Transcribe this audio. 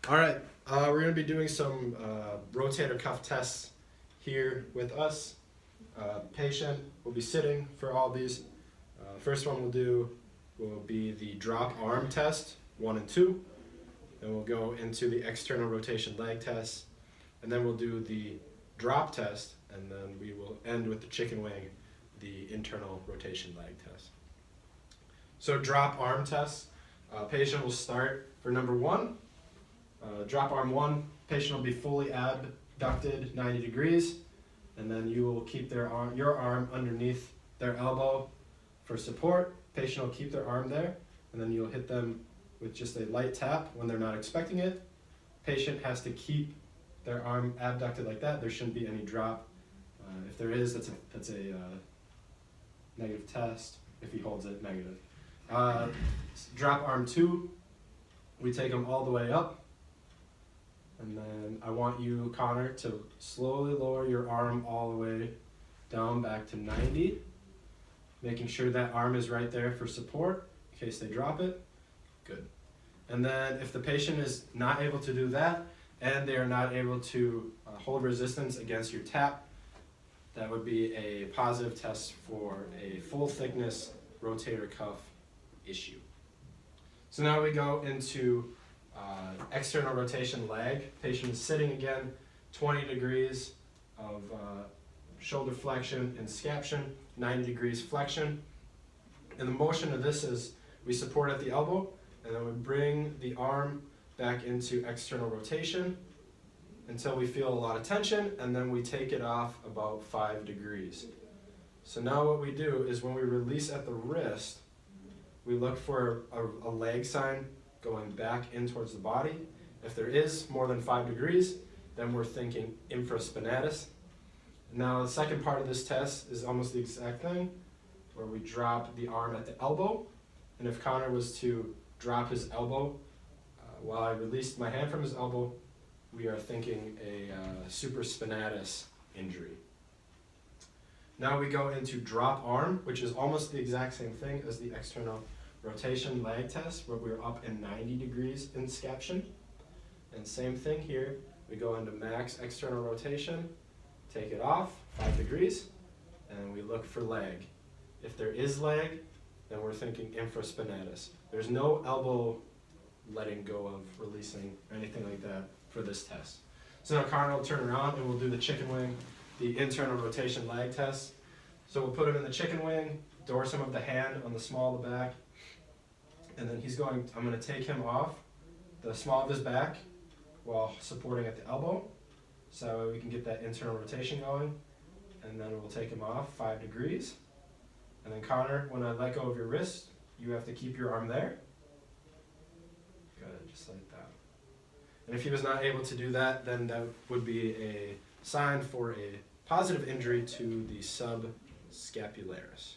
All right, we're going to be doing some rotator cuff tests here with us. Patient will be sitting for all these. First one we'll do will be the drop arm test, 1 and 2. Then we'll go into the external rotation leg test. And then we'll do the drop test, and then we will end with the chicken wing, the internal rotation leg test. So drop arm test, patient will start for number 1. Drop arm 1, patient will be fully abducted 90 degrees, and then you will keep your arm underneath their elbow for support. Patient will keep their arm there, and then you'll hit them with just a light tap when they're not expecting it. Patient has to keep their arm abducted like that. There shouldn't be any drop. If there is, that's a negative test. If he holds it, negative. Drop arm 2, we take them all the way up. And then I want you, Connor, to slowly lower your arm all the way down back to 90, making sure that arm is right there for support in case they drop it. Good. And then if the patient is not able to do that and they are not able to hold resistance against your tap, that would be a positive test for a full thickness rotator cuff issue. So now we go into external rotation leg. Patient is sitting again, 20 degrees of shoulder flexion and scaption, 90 degrees flexion. And the motion of this is we support at the elbow, and then we bring the arm back into external rotation until we feel a lot of tension, and then we take it off about 5 degrees. So now what we do is when we release at the wrist, we look for a leg sign going back in towards the body. If there is more than 5 degrees, then we're thinking infraspinatus. Now the second part of this test is almost the exact thing, where we drop the arm at the elbow. And if Connor was to drop his elbow, while I released my hand from his elbow, we are thinking a supraspinatus injury. Now we go into drop arm, which is almost the exact same thing as the external rotation leg test, where we're up in 90 degrees in scaption. And same thing here, we go into max external rotation, take it off, 5 degrees, and we look for leg. If there is leg, then we're thinking infraspinatus. There's no elbow letting go of, releasing, or anything like that for this test. So now Connor will turn around and we'll do the chicken wing, the internal rotation leg test. So we'll put him in the chicken wing, dorsum of the hand on the small of the back, and then I'm going to take him off the small of his back while supporting at the elbow, so we can get that internal rotation going, and then we'll take him off 5 degrees. And then Connor, when I let go of your wrist, you have to keep your arm there. Good, just like that. And if he was not able to do that, then that would be a sign for a positive injury to the subscapularis.